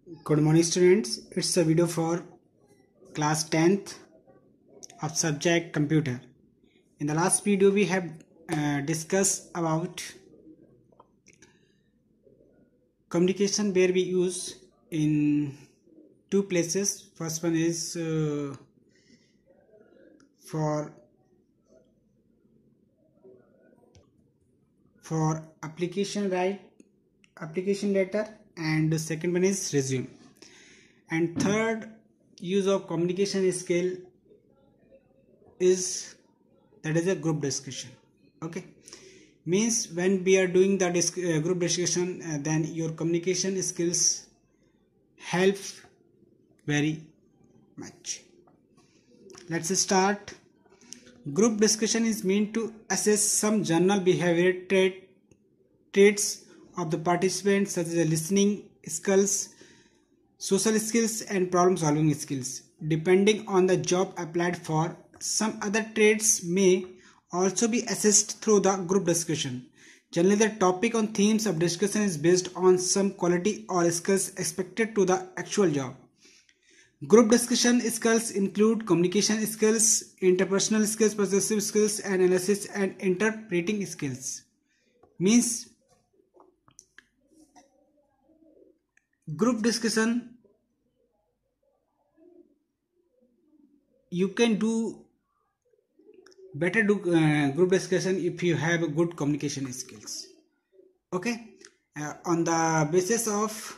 Good morning students, it's a video for class 10th of subject computer. In the last video we have discussed about communication where we use in two places. First one is for application letter, and the second one is resume, and third use of communication skill is a group discussion. Okay, means when we are doing the group discussion, then your communication skills help very much. Let's start. Group discussion is meant to assess some general behavioral traits of the participants, such as listening skills, social skills, and problem solving skills. Depending on the job applied for, some other traits may also be assessed through the group discussion. Generally, the topic on themes of discussion is based on some quality or skills expected to the actual job. Group discussion skills include communication skills, interpersonal skills, persuasive skills, and analysis and interpreting skills. Means group discussion, you can do better group discussion if you have good communication skills. Okay, on the basis of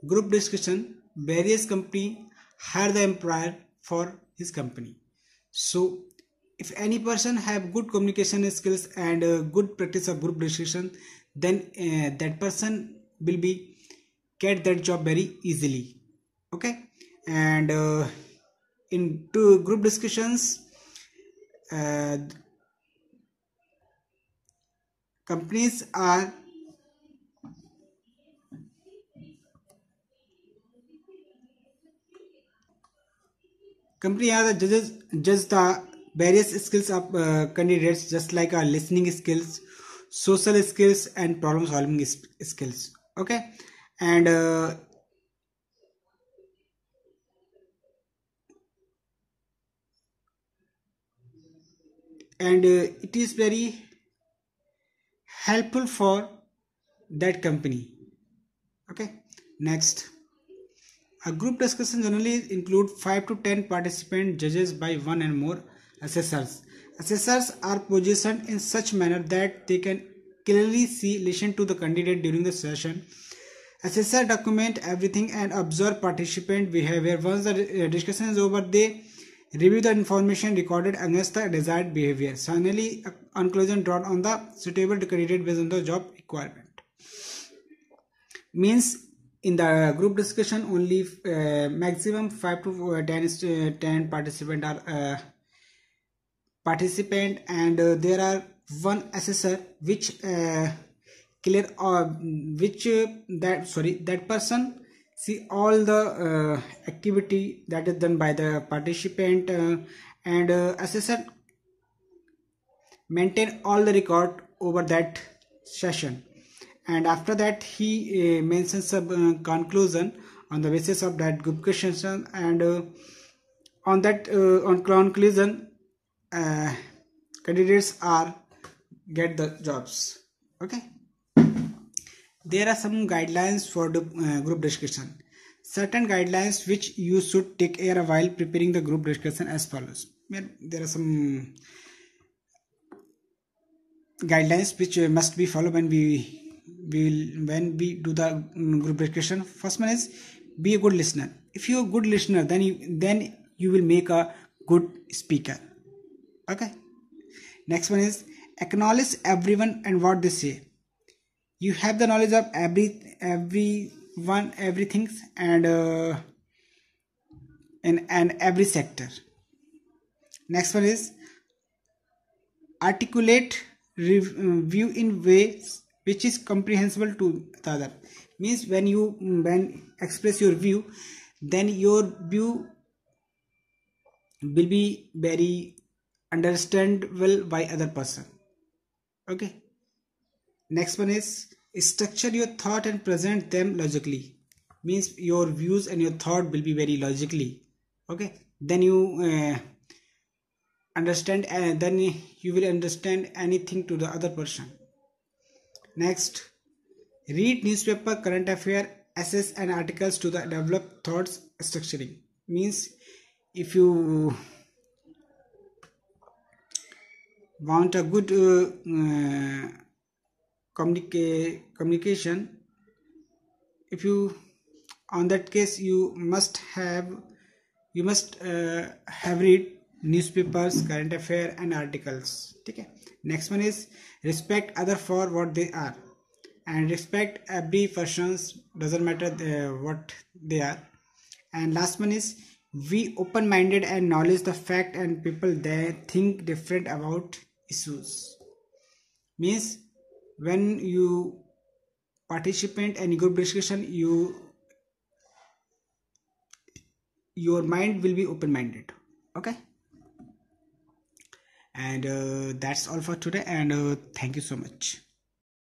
group discussion, various company hire the employer for his company. So if any person have good communication skills and good practice of group discussion, then that person will be get that job very easily. Okay, and in two group discussions, companies are the judge the various skills of candidates, just like listening skills, social skills, and problem solving skills. Okay, and it is very helpful for that company. Okay, next. A group discussion generally include 5 to 10 participant judges by one and more assessors. Assessors are positioned in such manner that they can clearly listen to the candidate during the session. Assessors document everything and observe participant behavior. Once the discussion is over, they review the information recorded against the desired behavior. Finally, a conclusion drawn on the suitable candidate based on the job requirement. Means in the group discussion, only maximum 5 to 10 participant are participant, and there are one assessor which clear that person see all the activity that is done by the participant, and assessor maintain all the record over that session, and after that he mentions a conclusion on the basis of that group question, and on that on conclusion, candidates are get the jobs. Okay, there are some guidelines for the group discussion. Certain guidelines which you should take care of while preparing the group discussion as follows. There are some guidelines which must be followed when we do the group discussion. First one is be a good listener. If you're a good listener, then you will make a good speaker. Okay, next one is acknowledge everyone and what they say. You have the knowledge of everyone, everything, and in every sector. Next one is articulate view in ways which is comprehensible to the other. Means when you express your view, then your view will be very understandable by other person. Okay, next one is structure your thought and present them logically. means your views and your thought will be very logically. Okay, then you understand, and then you will understand anything to the other person. Next, read newspaper, current affair, essays and articles to the develop thoughts structuring. Means if you want a good communication, if you, on that case, you must have read newspapers, current affair and articles. Okay. Next one is respect other for what they are, and respect every person's, doesn't matter what they are. And last one is be open-minded and knowledge the fact and people they think different about issues. Means when you participate in group discussion, your mind will be open-minded. Okay, and that's all for today, and thank you so much.